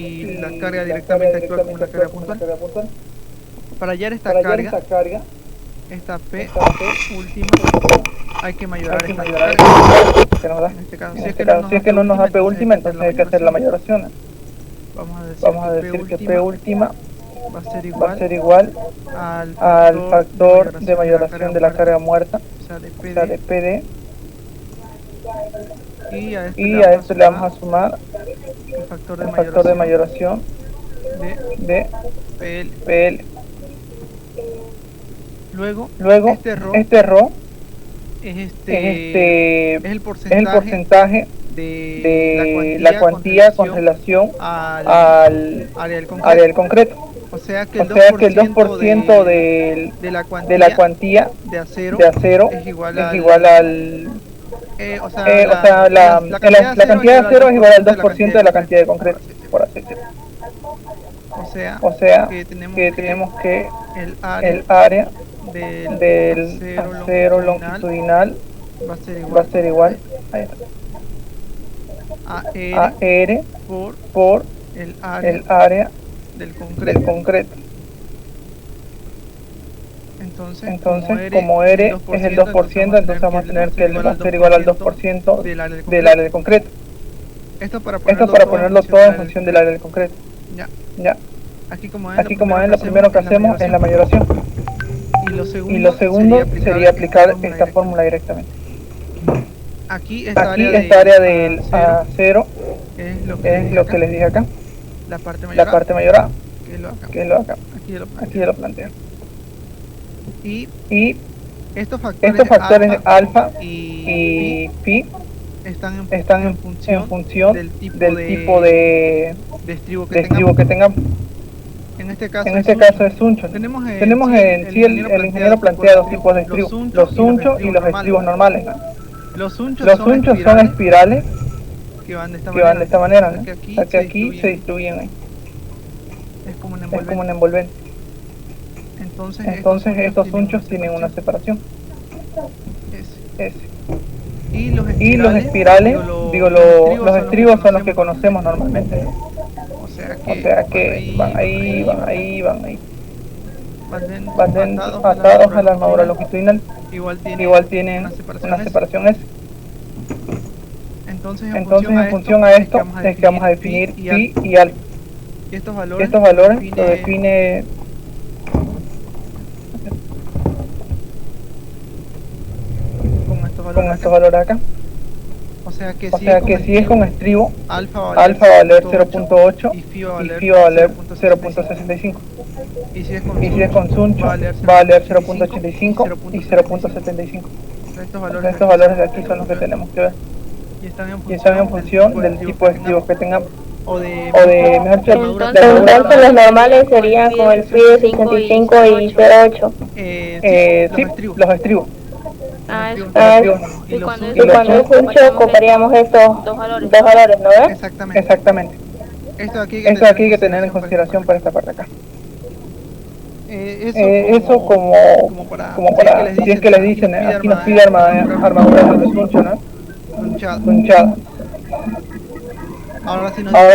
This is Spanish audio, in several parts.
y la carga directamente actúa como una carga puntual. Para hallar esta carga, esta P última, hay que mayorar esta carga. En este caso, si es que no nos da P última, entonces hay que hacer la mayoración. Vamos a decir que P última va a ser igual al factor de mayoración de la carga muerta, o sea, de PD. Y a esto le vamos a sumar el factor de mayoración de PL. Luego este ρ es el porcentaje de la cuantía con relación al área del concreto. O sea que el 2% de la cuantía de acero es igual al... o sea, la cantidad de acero es igual al 2% de la cantidad de concreto, por así decirlo. O sea que tenemos que el área del acero longitudinal va a ser igual a R por el área del concreto. Entonces, como R es el 2%, entonces vamos a tener que va a ser igual al 2% del área del concreto. Esto para ponerlo todo en función del área del concreto. Ya. Aquí como ven, lo primero que hacemos es la mayoración. Y lo segundo sería aplicar esta fórmula directamente. Aquí esta área del A0 es lo que les dije acá. La parte mayorada, que es lo acá. Aquí lo planteo. Y estos factores alfa y pi están en función del tipo de estribo que tengamos. En este caso es Suncho. Tenemos en sí el ingeniero plantea dos tipos de estribos, los Suncho y los estribos normales. Los Sunchos son espirales que van de esta manera, ¿no? O sea que aquí se distribuyen ahí. Es como un envolvente. Entonces estos Sunchos tienen una separación. Y los espirales, los estribos son los que conocemos normalmente, ¿no? O sea que van ahí. Van atados a la armadura longitudinal. Igual tienen una separación S. Entonces en función a esto es que vamos a definir pi y alfa. Y estos valores lo define con estos valores acá. O sea que si es con estribo, alfa va a valer 0.8 y phi va a valer 0.65. Y si es con Suncho, va a valer 0.85 y 0.75. Estos valores de aquí son los que tenemos que ver. Y están en función del tipo de estribos que tengamos. O de mejor dicho, entonces los normales serían con el phi de 65 y 0.8. Sí, los estribos. Y cuando es Suncho ocuparíamos estos dos valores, ¿no ves? Exactamente. Esto aquí hay que tener en consideración para esta parte acá. Eso como para si es que les dicen, aquí nos pide armadura de Suncho, ¿no? Sunchada. Ahora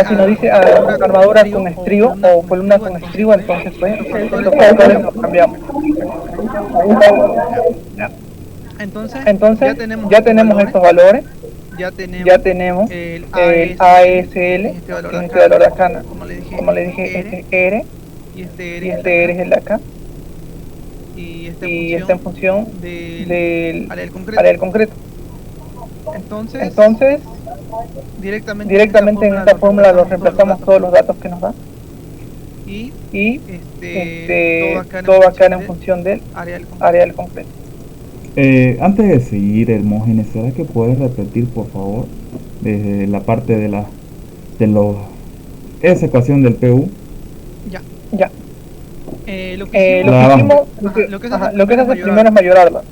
si nos dice armadura con estribo o columna con estribo, entonces pues estos factores los cambiamos. Entonces ya tenemos estos valores, ya tenemos el ASL, que es este valor de acá, como le dije, este es R, y este R es el de acá, y está en función del área del concreto. Entonces directamente en esta fórmula los reemplazamos todos los datos que nos da, y todo va a quedar en función del área del concreto. Antes de seguir, Hermógenes, ¿será que puedes repetir, por favor, desde la parte de esa ecuación del PU? Ya. Lo que se hace primero es mayorarlo.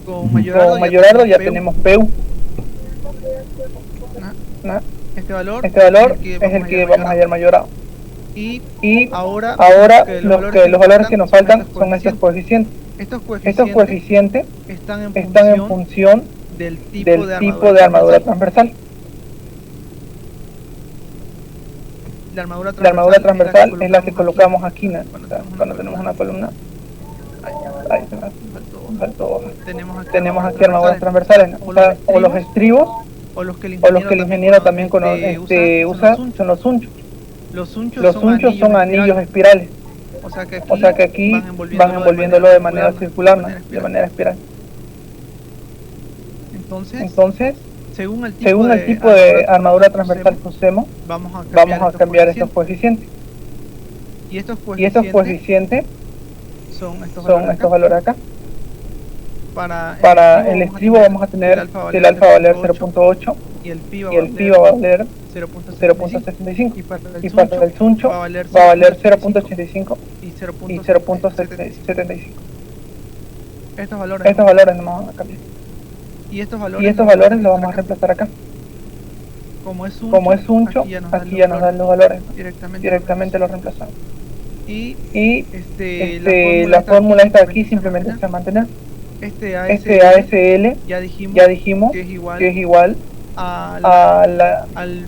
Con mayorarlo ya tenemos PU. Este valor es el que vamos a hallar mayorado. Y ahora los valores que nos faltan son estos coeficientes. Estos coeficientes están en función del tipo de armadura transversal. La armadura transversal es la que colocamos aquí, ¿no? O sea, cuando tenemos una columna. Ahí se me faltó hoja. Tenemos aquí armaduras transversales, ¿no? O los estribos, o los que el ingeniero también usa, son los sunchos. Los sunchos son anillos espirales. O sea que aquí van envolviéndolo de manera circular, ¿no? De manera espiral. Entonces, según el tipo de armadura transversal que usemos, vamos a cambiar estos coeficientes. Y estos coeficientes son estos valores acá. Para el estribo vamos a tener que el alfa va a valer 0.8 y el pi va a valer 0.75, y para el suncho va a valer 0.85 y 0.75. Estos valores no van a cambiar. Y estos valores los vamos a reemplazar acá. Como es suncho, aquí ya nos dan los valores, ¿no? Directamente los reemplazamos. Y la fórmula esta de aquí simplemente se va a mantener. Este ASL ya dijimos que es igual al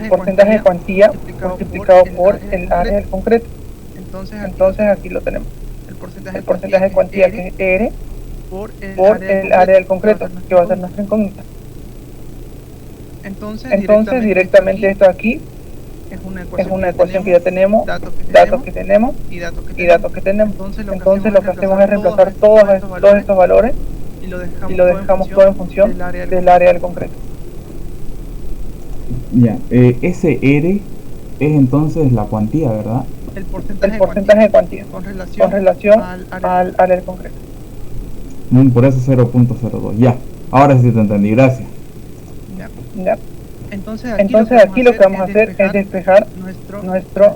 porcentaje de cuantía multiplicado por el área del concreto. Entonces aquí lo tenemos. El porcentaje de cuantía que es R por el área del concreto, que va a ser nuestra incógnita. Entonces directamente esto aquí es una ecuación que ya tenemos, datos que tenemos y datos que tenemos. Entonces lo que hacemos es reemplazar todos estos valores y lo dejamos todo en función del área del concreto. Ya, ese R es entonces la cuantía, ¿verdad? El porcentaje de cuantía con relación al área del concreto. Por eso 0.02. Ya, ahora sí te entendí, gracias. Ya. Entonces aquí lo que vamos a hacer es despejar nuestra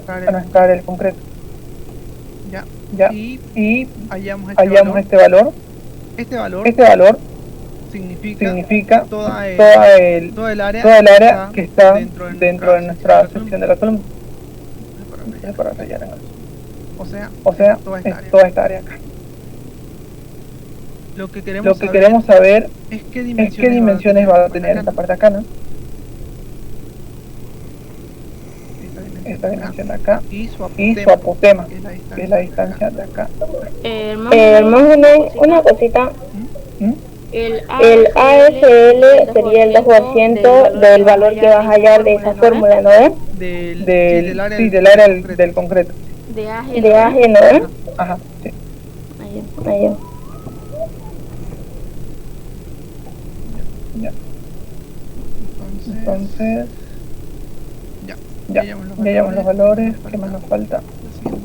área del concreto. Ya. Y hallamos este valor. Este valor significa toda el área que está dentro de nuestra sección de la columna. Para rellenar en eso. O sea, es toda esta área acá. Lo que queremos saber es qué dimensiones va a tener esta parte acá, ¿no? Esta dimensión de acá y su apotema, que es la distancia de acá. Hermógenes, una cosita. El ASL sería el 2% del valor que vas a hallar de esa fórmula, ¿no es? Del área del concreto. De AG, ¿no es? Ajá, sí. Ahí. Ya. Entonces ya hallamos los valores. ¿Qué más nos falta?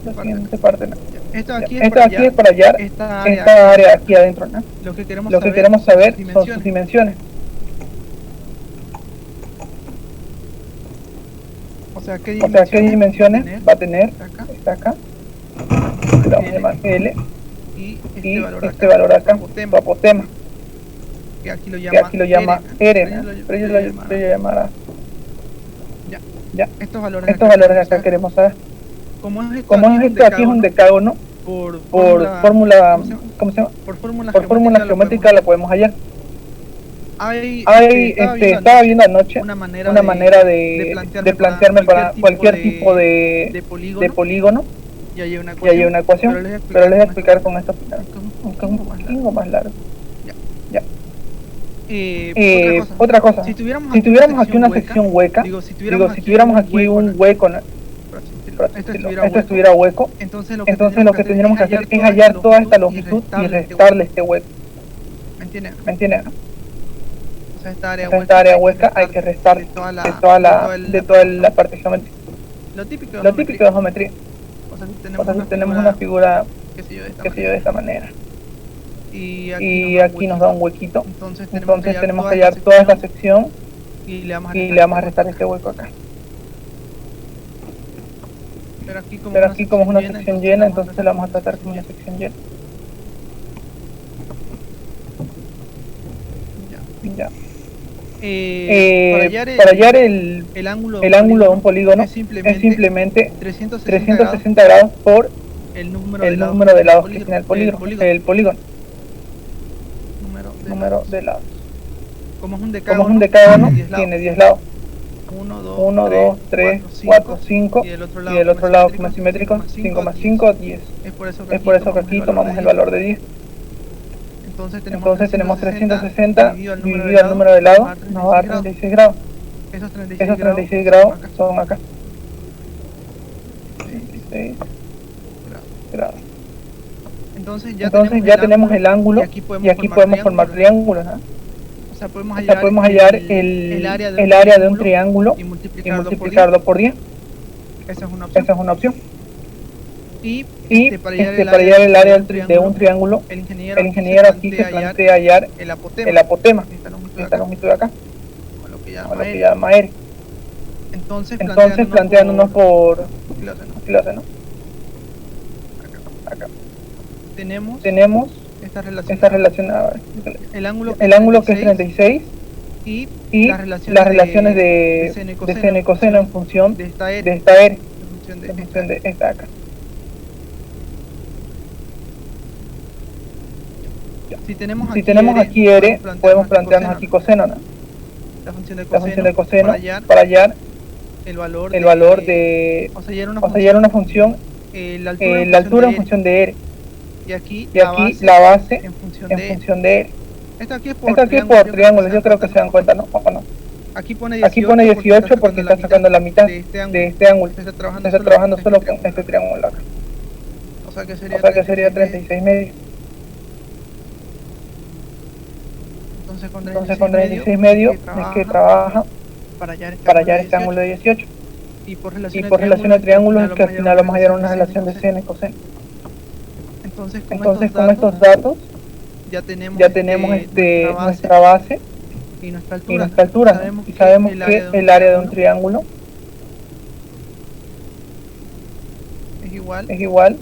La siguiente parte, ¿no? Esto aquí es para hallar esta área aquí adentro, ¿no? Lo que queremos saber son sus dimensiones. O sea, ¿qué dimensiones va a tener? Está acá. Le vamos a llamar L. Y este valor acá, su apotema. Que aquí lo llama R, ¿no? Pero yo lo voy a llamar A. Ya. Estos valores acá queremos saber. Como es esto aquí es un decágono, por fórmula, ¿cómo se llama? Por fórmula geométrica la podemos hallar. Estaba viendo anoche una manera de plantearme para cualquier tipo de polígono, y hay una ecuación, pero les voy a explicar con esto primero, que es un poquito más largo. Ya. Otra cosa, si tuviéramos aquí una sección hueca, si tuviéramos aquí un hueco, ¿no? Esto estuviera hueco, entonces lo que tendríamos que hacer es hallar toda esta longitud y restarle este hueco. ¿Me entienden? O sea, esta área hueca hay que restar de toda la parte geométrica. Lo típico de geometría. O sea, si tenemos una figura, qué sé yo, de esta manera. Y aquí nos da un huequito. Entonces tenemos que hallar toda esta sección y le vamos a restar este hueco acá. Pero aquí como es una sección llena, entonces la vamos a tratar como una sección llena. Ya. Para hallar el ángulo de un polígono es simplemente 360 grados por el número de lados que tiene el polígono. Número de lados. Como es un decágono, tiene 10 lados. 1, 2, 3, 4, 5 y del otro lado como es simétrico 5 más 5, 10. Es por eso que aquí tomamos el valor de 10. Entonces tenemos 360 dividido al número de lado, nos va a dar 36 grados. Esos 36 grados son acá. 36 grados. Entonces ya tenemos el ángulo y aquí podemos formar triángulos, ¿no? O sea, podemos hallar el área de un triángulo y multiplicarlo por 10. Esa es una opción. Y para hallar el área de un triángulo, el ingeniero aquí se plantea hallar el apotema, esta longitud de acá, o lo que llama R. Entonces planteándonos por aquí lo hace, ¿no? Acá. Tenemos esta relación, el ángulo que es 36 y las relaciones de seno y coseno en función de esta R, en función de esta acá. Si tenemos aquí R, podemos plantearnos aquí coseno, ¿no? La función de coseno para hallar el valor de, o sea, hallar una función, la altura en función de R. Y aquí la base en función de R. Esto aquí es por triángulos, yo creo que se dan cuenta, ¿no? ¿O no? Aquí pone 18 porque está sacando la mitad de este ángulo. Está trabajando solo con este triángulo acá. O sea que sería 36 medio. Entonces con 36 medio es que trabaja para hallar este ángulo de 18. Y por relación de triángulos es que al final vamos a hallar una relación de seno y coseno. Entonces con estos datos ya tenemos nuestra base y nuestra altura. Y sabemos que el área de un triángulo es igual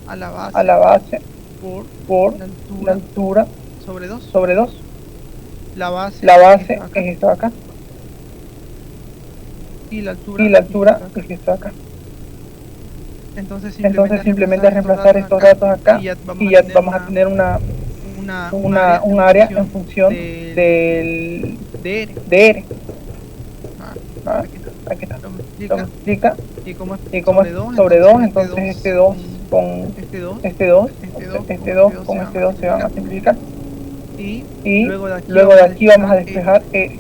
a la base por la altura sobre 2. La base es esto acá. Y la altura es esto acá. Entonces simplemente reemplazar estos datos acá y ya vamos a tener un área en función de R. Aquí está. Lo multiplica. Y como es sobre 2, entonces este 2 con este 2 con este 2 se van a simplificar. Y luego de aquí vamos a despejar R.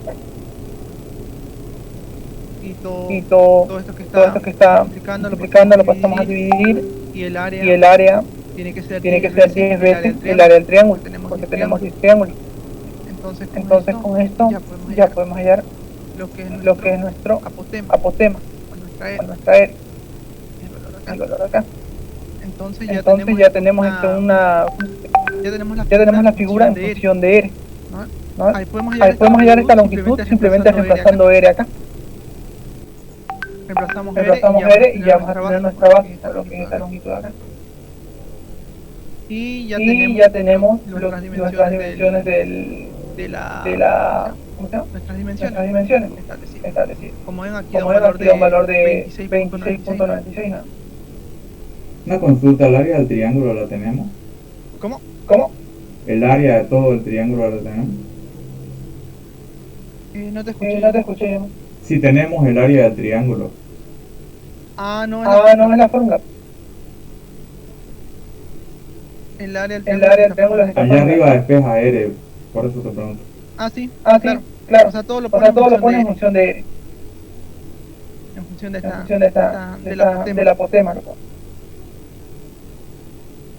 Y todo esto que está multiplicando lo pasamos a dividir y el área tiene que ser 10 veces el área del triángulo, porque tenemos 10 triángulos. Entonces con esto ya podemos hallar lo que es nuestro apotema, con nuestra R, el valor acá. Entonces ya tenemos la figura en función de R, ¿no? Ahí podemos hallar esta longitud simplemente reemplazando R acá. Reemplazamos R y ya vamos a tener nuestra base, lo que es esta longitud acá. Y ya tenemos nuestras dimensiones de la ¿cómo se llama? Nuestras dimensiones establecidas. Como ven aquí da un valor de 26.96, ¿no? Una consulta, ¿el área del triángulo la tenemos? ¿Cómo? ¿El área de todo el triángulo la tenemos? No te escuché. Si tenemos el área del triángulo. No es la fórmula. El área del triángulo es allá arriba despeja R, por eso te pregunto. Sí, claro. O sea, todo lo pone en función de R. En función de la apotema.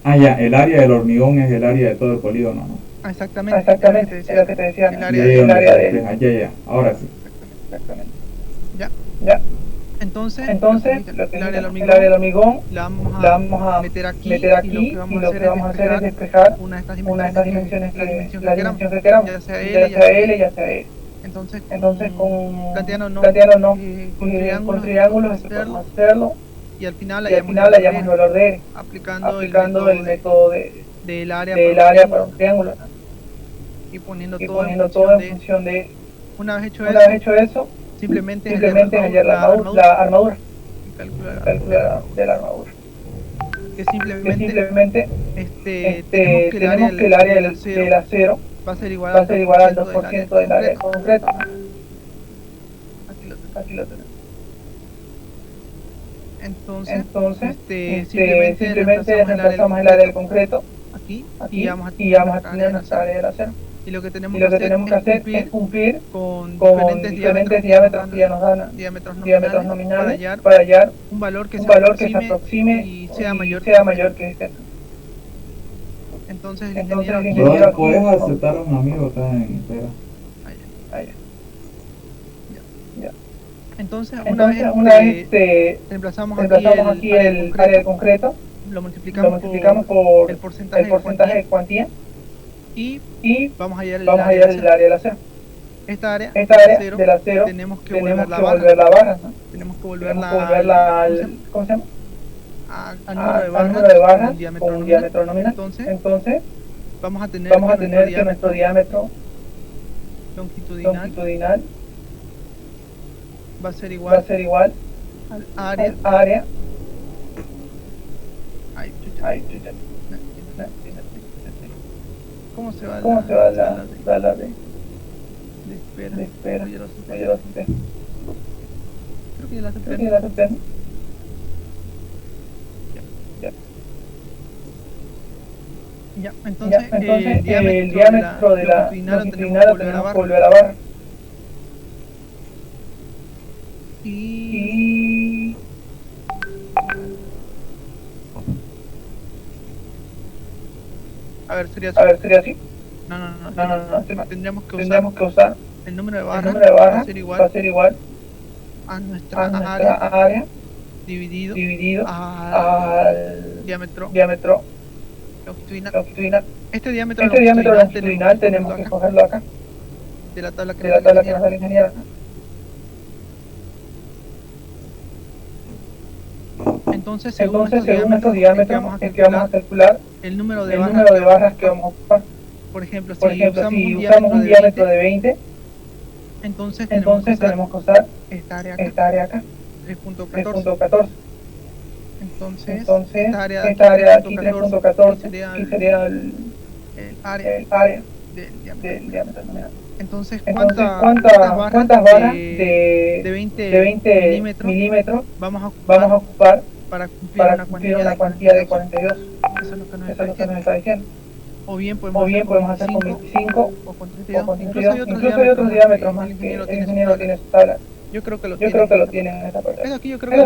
Ya, el área del hormigón es el área de todo el polígono, ¿no? Exactamente, es lo que te decía. El área de... Ya, ahora sí. Exactamente. Ya. Entonces el área del hormigón la vamos a meter aquí y lo que vamos a hacer es despejar una de estas dimensiones, la dimensión que queramos, ya sea L, ya sea E. Entonces planteándonos con triángulos podemos hacerlo y al final hallamos el valor de R aplicando el método del área para un triángulo, ¿no? Y poniendo todo en función de R. Una vez hecho eso, simplemente hallar la armadura y calcular de la armadura. Que simplemente tenemos que el área del acero va a ser igual al 2% del área concreta. Aquí Entonces simplemente reemplazamos el área del concreto aquí y vamos a tener nuestra área del acero. Y lo que tenemos que hacer es cumplir con diferentes diámetros que ya nos dan diámetros nominales para hallar un valor que se aproxime y sea mayor que este. Entonces el ingeniero puedes aceptar a un amigo, está en espera. Entonces una vez reemplazamos aquí el área de concreto, lo multiplicamos por el porcentaje de cuantía y vamos a hallar el área del acero. Esta área del acero tenemos que volverla barra, ¿no? Tenemos que volverla al, ¿cómo se llama? Al número de barras con un diámetro nominal. Entonces vamos a tener que nuestro diámetro longitudinal va a ser igual al área. ¿Cómo se va la de espera? Creo que ya la acepté. Ya, entonces el diámetro de la longitudinal lo tenemos que volver a la barra. Y a ver, sería así. No. Tendríamos que usar el número de barras va a ser igual a nuestra área dividido al diámetro longitudinal. Este diámetro longitudinal tenemos que cogerlo acá, de la tabla que nos da el ingeniero. Entonces, según estos diámetros es que vamos a calcular el número de barras que vamos a ocupar. Por ejemplo, si usamos un diámetro de 20, entonces tenemos que usar esta área acá, 3.14. Entonces esta área de aquí, 3.14, sería el área del diámetro nominal. Entonces, ¿cuántas barras de 20 milímetros vamos a ocupar para cumplir una cuantía de 42? Eso es lo que nos está diciendo. O bien podemos hacer con 25 o con 32. Incluso hay otros diámetros más que el ingeniero tiene su tabla. Yo creo que lo tienen en esta parte. Pero aquí yo creo que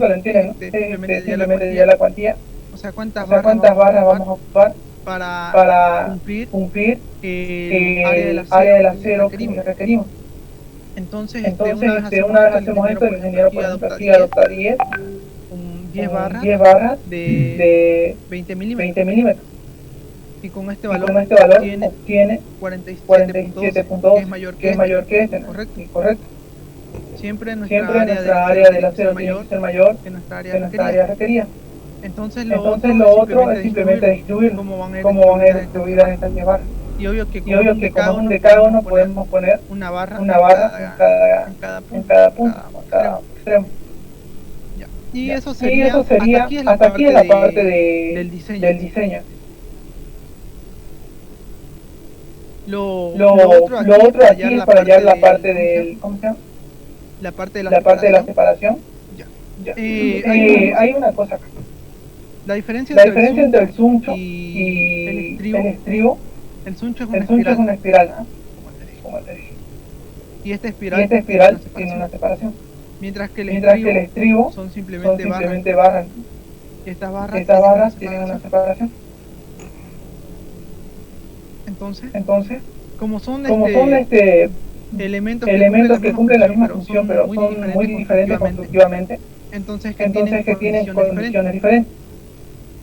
lo entienden, ¿no? Simplemente ya la cuantía. O sea, ¿cuántas barras vamos a ocupar para cumplir el área del acero que requerimos? Entonces una vez hacemos esto, el ingeniero, por ejemplo, aquí adopta 10 barras de 20 milímetros. Y con este valor obtiene 47.2, que es mayor que este, ¿no? Correcto. Siempre nuestra área del acero tiene que ser mayor que nuestra área requerida. Entonces lo otro es simplemente distribuir cómo van a ir distribuidas estas 10 barras. Y obvio que como de cada uno podemos poner una barra en cada punto, en cada extremo. Y eso sería hasta aquí es la parte del diseño. Lo otro aquí es para hallar la parte del, ¿cómo se llama? La parte de la separación. Ya. Hay una cosa acá. La diferencia entre el suncho y el estribo. El suncho es una espiral, ¿no? Como te dije. Y esta espiral tiene una separación. Mientras que el estribo son simplemente barras. Y estas barras tienen una separación. Entonces, como son elementos que cumplen la misma función, pero son muy diferentes constructivamente, entonces que tienen condiciones diferentes.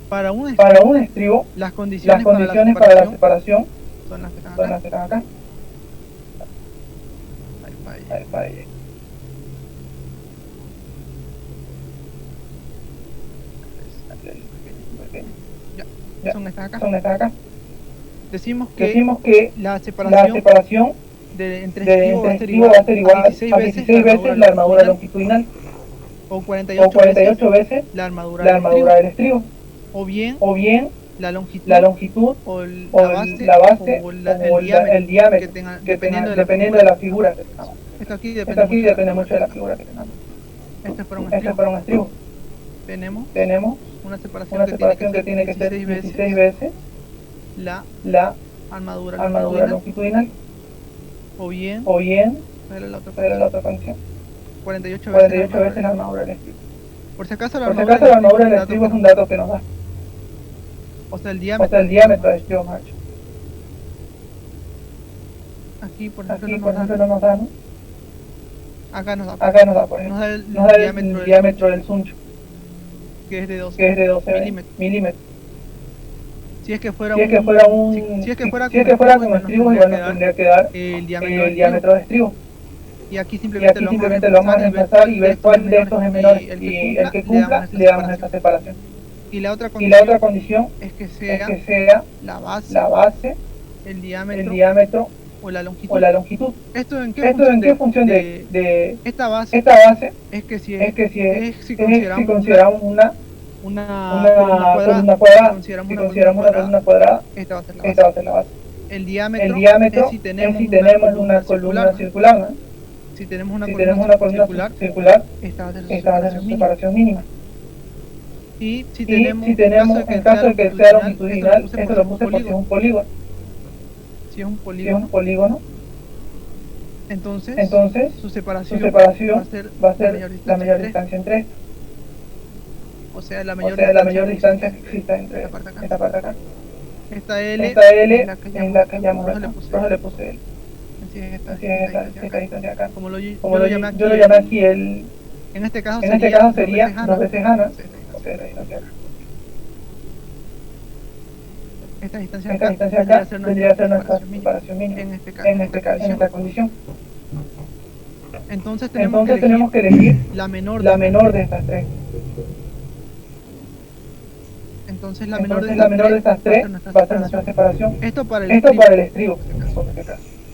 Para un estribo, las condiciones para la separación son las que están acá. Ahí. Ya. Son estas acá. Decimos que la separación entre estribo va a ser igual a 16 veces la armadura longitudinal o 48 veces la armadura del estribo, o bien la longitud o la base o el diámetro que tenga, dependiendo de la figura Esto aquí depende mucho de la figura que tengamos. Esto es para un estribo. Tenemos una separación que tiene que ser 16 veces la armadura longitudinal. O bien la otra condición. 48 veces la armadura del estribo. Por si acaso la armadura del estribo es un dato que nos da. O sea, el diámetro del estribo macho. Aquí, por ejemplo, no nos da, ¿no? Acá nos da, por ejemplo. Nos da el diámetro del suncho, que es de 12 milímetros. Si es que fuera con estribos, igual nos tendría que dar el diámetro de estribo. Y aquí simplemente lo vamos a reemplazar y ver cuál de estos es menor. Y el que cumpla, le damos esta separación. Y la otra condición es que sea la base, el diámetro o la longitud. ¿Esto en qué función de esta base? Es que si consideramos una columna cuadrada, esta va a ser la base. El diámetro es si tenemos una columna circular, ¿no? Si tenemos una columna circular, esta va a ser la separación mínima. Y si tenemos, en caso de que sea longitudinal, esto lo puse por si es un polígono. Si es un polígono, entonces su separación va a ser la mayor distancia entre estos. O sea, la mayor distancia que exista entre esta parte acá. Esta L es la que llamamos acá. Por eso le puse L. Así es esta distancia acá. Como yo lo llamé aquí el... En este caso sería 2 veces Hana. Esta distancia acá tendría que ser nuestra separación mínima. En esta condición. Entonces tenemos que elegir la menor de estas tres. Entonces la menor de estas tres va a ser nuestra separación. Esto para el estribo.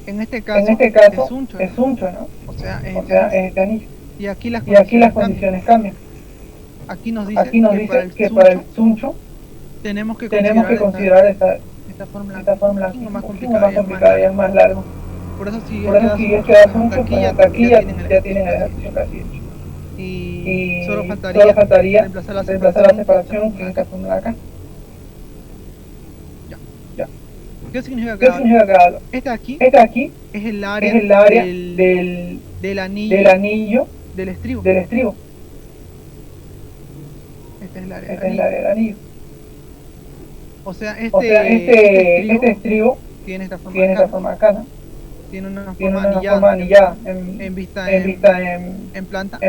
En este caso es uncho, ¿no? O sea, es este anillo. Y aquí las condiciones cambian. Aquí nos dice que para el suncho tenemos que considerar esta fórmula más complicada y es más larga. Por eso si es que das suncho, aquí ya tienen el ejercicio casi hecho. Y solo faltaría reemplazar la separación que es esta fórmula acá. Ya. ¿Qué significa cada valor? Esta aquí es el área, del anillo del estribo. Esta es el área del anillo. O sea, este estribo tiene esta forma acá, ¿no? Tiene una forma anillada en vista en planta.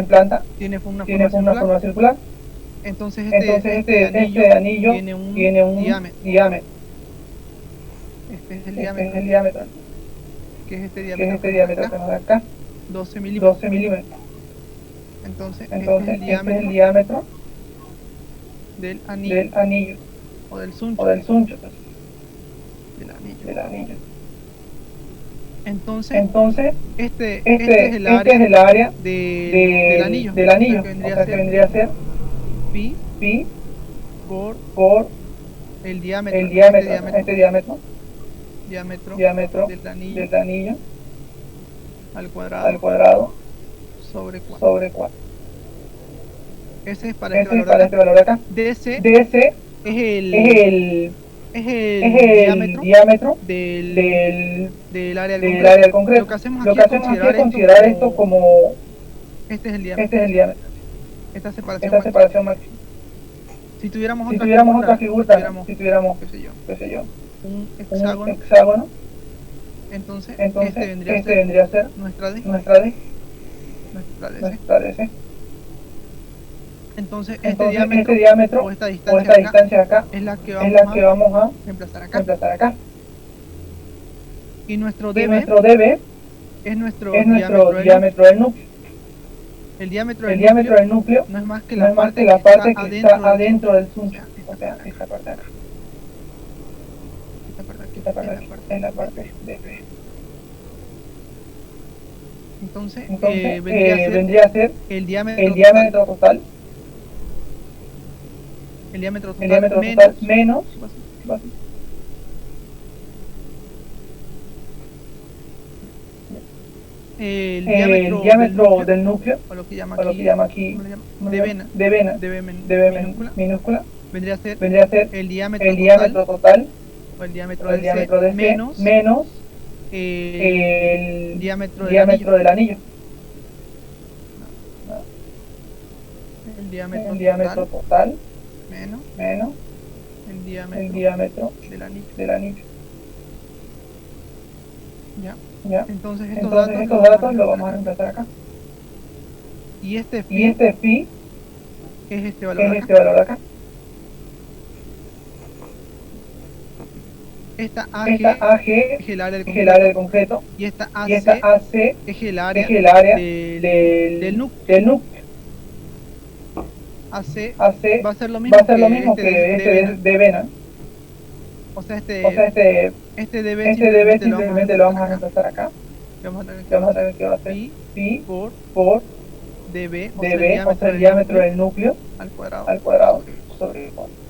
Tiene una forma circular. Entonces este anillo tiene un diámetro. Este es el diámetro. Que es este diámetro que nos da acá. 12 milímetros. Entonces este es el diámetro del anillo. O del suncho. Del anillo. Entonces este es el área del anillo. O sea, que vendría a ser pi por el diámetro. Este diámetro del anillo al cuadrado sobre 4. Ese es para este valor acá. DC es el diámetro del área del concreto. Lo que hacemos aquí es considerar esto como este es el diámetro. Esta separación máxima. Si tuviéramos otra figura, qué sé yo, un hexágono, entonces este vendría a ser nuestra DC. Entonces este diámetro o esta distancia acá es la que vamos a reemplazar acá. Y nuestro DB es nuestro diámetro del núcleo. El diámetro del núcleo no es más que la parte que está adentro del suncho. O sea, esta parte de acá. Esta parte aquí es la parte de B. Entonces vendría a ser el diámetro total. El diámetro total menos el diámetro del núcleo, o lo que llama aquí, de vena minúscula, vendría a ser el diámetro total, o el diámetro de menos el diámetro del anillo. El diámetro total menos el diámetro del anillo. ¿Ya? Entonces estos datos los vamos a reemplazar acá. Y este phi es este valor de acá. Esta AG es el área del concreto y esta AC es el área del núcleo. AC va a ser lo mismo que este de vena. O sea, este dB simplemente lo vamos a reemplazar acá. Vamos a tener que va a ser pi por dB, o sea, el diámetro del núcleo al cuadrado sobre el cuadrado.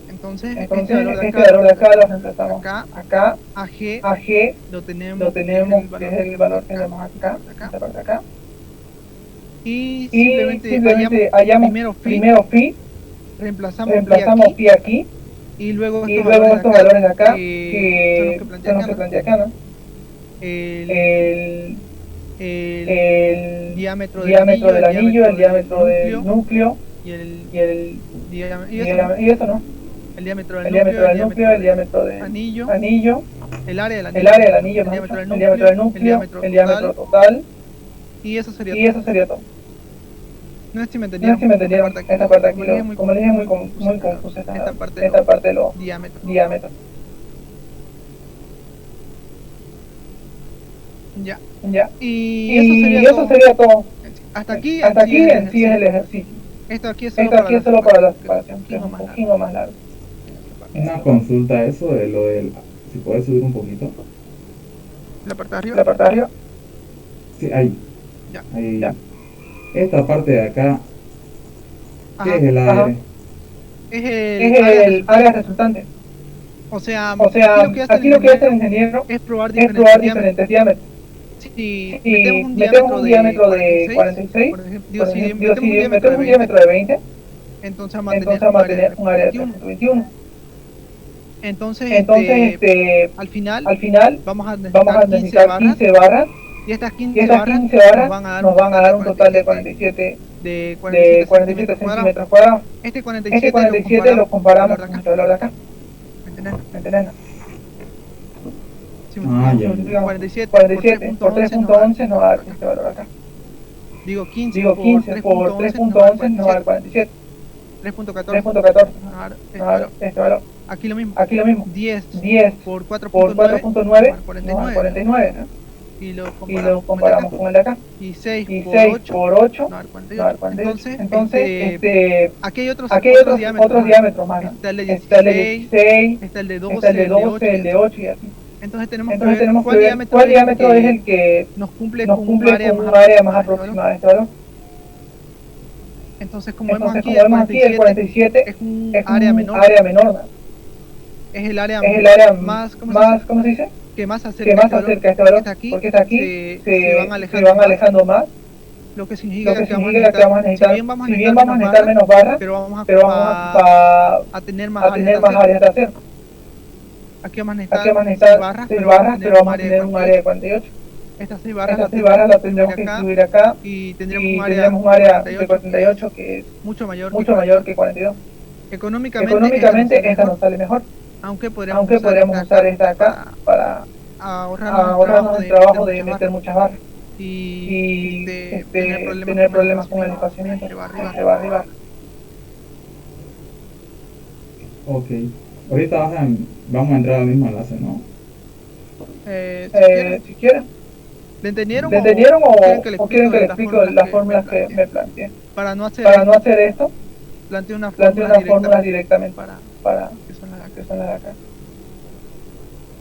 Entonces este valor de acá lo reemplazamos acá. AG lo tenemos que es el valor que tenemos acá, esta parte de acá. Y simplemente hallamos primero phi, reemplazamos pi aquí, y luego estos valores de acá, que son los que plantea acá, ¿no? El diámetro del anillo, el diámetro del núcleo, y eso, ¿no? El diámetro del núcleo, el diámetro del anillo, el área del anillo, el diámetro del núcleo, el diámetro total, y eso sería todo. No sé si me entendieron esta parte aquí, como les dije, muy confusa esta parte de los diámetros. Ya. Y eso sería todo. Hasta aquí en sí es el ejercicio. Esto aquí es solo para la separación, que es un poquito más largo. Una consulta eso de lo del... Si puedes subir un poquito. ¿La parte de arriba? Sí, ahí. Ya. Ahí. Ya. Esta parte de acá, ¿qué es el aire? Es el área resultante. O sea, aquí lo que hace el ingeniero es probar diferentes diámetros. Si metemos un diámetro de 46, por ejemplo, si metemos un diámetro de 20, entonces vamos a tener un área de 321. Entonces al final vamos a necesitar 15 barras. Y estas 15 barras nos van a dar un total de 47 centímetros cuadrados. Este 47 lo comparamos con este valor de acá. ¿Me entienden? Ya. 47 por 3.11 nos va a dar este valor acá. Digo 15 por 3.11 nos va a dar 47. 3.14 nos va a dar este valor. Aquí lo mismo. 10 por 4.9 nos va a dar 49. ¿no? Y lo comparamos con el de acá. Y 6 por 8 nos va a dar 48. Entonces aquí hay otros diámetros más. Está el de 16, está el de 12, el de 8 y así. Entonces tenemos que ver cuál diámetro es el que nos cumple con un área más aproximada de este valor. Entonces como vemos aquí, el 47 es un área menor. Es el área más, ¿cómo se dice? Que más acerca este valor, porque está aquí, se van alejando más, lo que significa que vamos a necesitar, si bien vamos a necesitar menos barras, pero vamos a tener más áreas de acero. Aquí vamos a necesitar 6 barras, pero vamos a tener un área de 48. Estas 6 barras las tendremos que incluir acá, y tendremos un área de 48 que es mucho mayor que 42. Económicamente esta nos sale mejor. Aunque podríamos usar esta acá para ahorrarnos el trabajo de meter muchas barras y tener problemas con el espaciamiento que va arriba. Ok. Ahorita vamos a entrar al mismo enlace, ¿no? Si quieren. ¿Le entendieron o quieren que le explique las fórmulas que me planteé? Para no hacer esto, planteé una fórmula directamente para que son las de acá.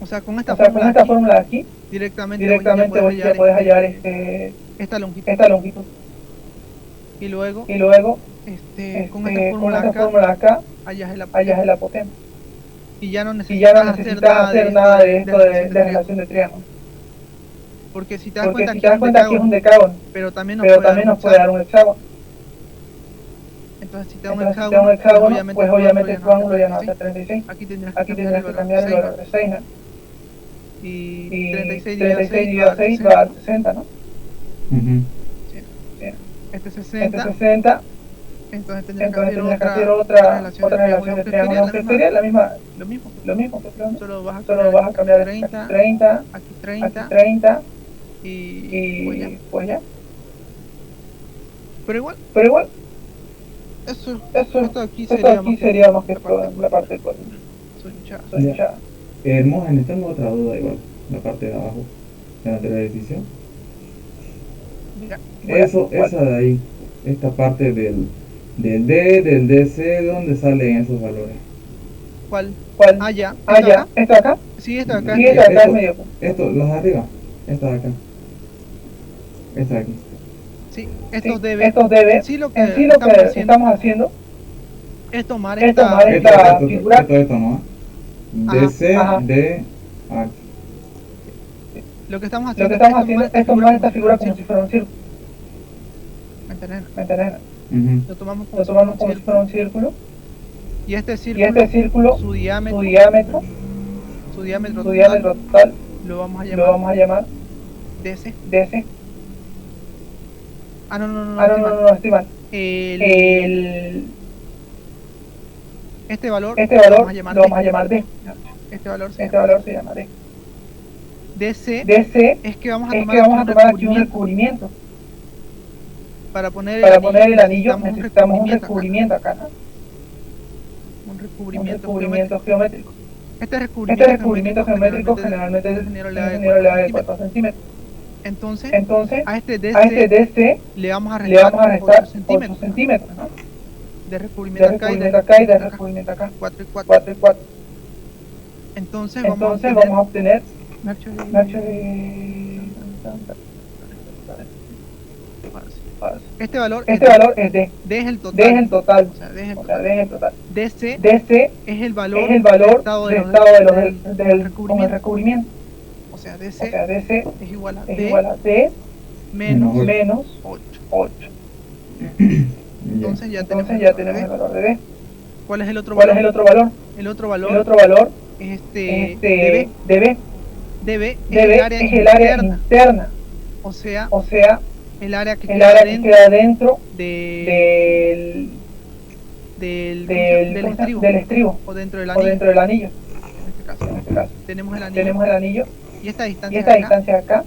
O sea, con esta fórmula de aquí, directamente vos ya podés hallar esta longitud. Y luego con esta fórmula de acá, hallas el apoteema. Y ya no necesitas hacer nada de esto de relación de triángulo. Porque si te das cuenta, aquí es un decágono, pero también nos puede dar un hexágono. Entonces, si te da un hexágono, pues obviamente tu ángulo ya no va a ser 36. Aquí tendrás que cambiar el valor de 6, ¿no? Y 36 dividido a 6 va a dar 60, ¿no? Este 60. Entonces tendrás que hacer otra relación de triángulo vectorial, lo mismo. Solo vas a cambiar 30, aquí 30, y pues ya. Pero igual, esto aquí sería más que todo la parte del cuadro. Soy hinchada. Hermógenes, tengo otra duda igual, la parte de abajo, de la decisión. Esa de ahí, esta parte del D, del DC, ¿de dónde salen esos valores? ¿Cuál? Ya. ¿Esto acá? Sí, esto acá. Sí, esto acá es medio. Esto, los de arriba, esta de acá. Esta de aquí. Sí, estos debe. Sí, lo que estamos haciendo es tomar esta figura. Esto, ¿no? DC, D, aquí. Lo que estamos haciendo es tomar esta figura como si fuera un círculo. ¿Me entiendes? Lo tomamos como si fuera un círculo. Y este círculo, su diámetro total, lo vamos a llamar DC. No, estoy mal. Este valor lo vamos a llamar D. Este valor se llama D. DC es que vamos a tomar aquí un recubrimiento. Para poner el anillo necesitamos un recubrimiento acá, ¿no? Un recubrimiento geométrico. Este recubrimiento geométrico generalmente el ingeniero le da de 4 centímetros. Entonces a este DC le vamos a restar 8 centímetros, ¿no? De recubrimiento acá y de recubrimiento acá. 4 y 4. Entonces vamos a obtener este valor es D. D es el total. DC es el valor del estado del recubrimiento. O sea, DC es igual a D menos 8. Entonces ya tenemos el valor de D. ¿Cuál es el otro valor? El otro valor es DB. DB es el área interna. O sea, el área que queda dentro del estribo o dentro del anillo. En este caso. Tenemos el anillo. Y esta distancia acá,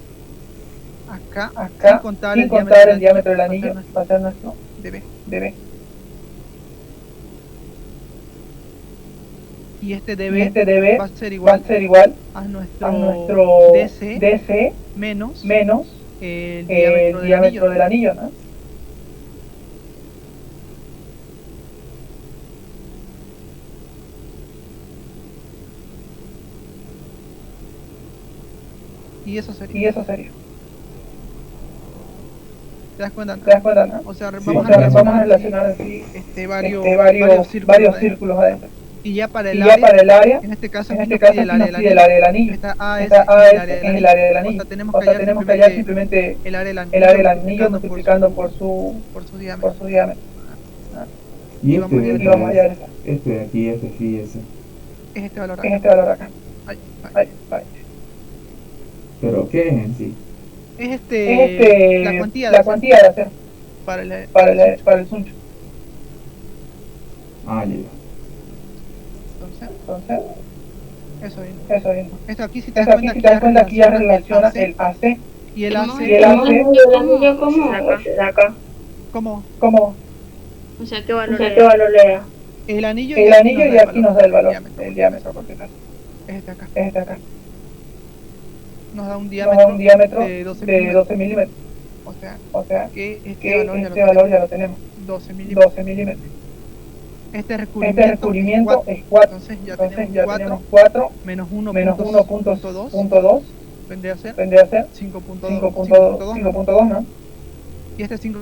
sin contar el diámetro del anillo, va a ser nuestro DB. Y este DB va a ser igual a nuestro DC menos el diámetro del anillo, ¿no? Y eso sería. ¿Te das cuenta, no? O sea, vamos a relacionar así varios círculos adentro. Y ya para el área, en este caso el área del anillo. Esta A es el área del anillo. O sea, tenemos que hallar simplemente el área del anillo multiplicando por su diámetro. Y vamos a hallar este de aquí, este sí, ese. Es este valor acá. Ahí. ¿Pero qué es en sí? Es la cuantía de acero para el suncho. Ya. Entonces, eso bien. Esto aquí, si te das cuenta, aquí ya relaciona el AC y el AC. ¿Cómo? O sea, ¿qué valor le da? El anillo y aquí nos da el valor, el diámetro porque es este acá. Nos da un diámetro de 12 milímetros. O sea que este valor ya lo tenemos. 12 milímetros. Este recubrimiento es 4. Entonces ya tenemos 4 menos 1.2 vendría a ser 5.2, ¿no? Y este 5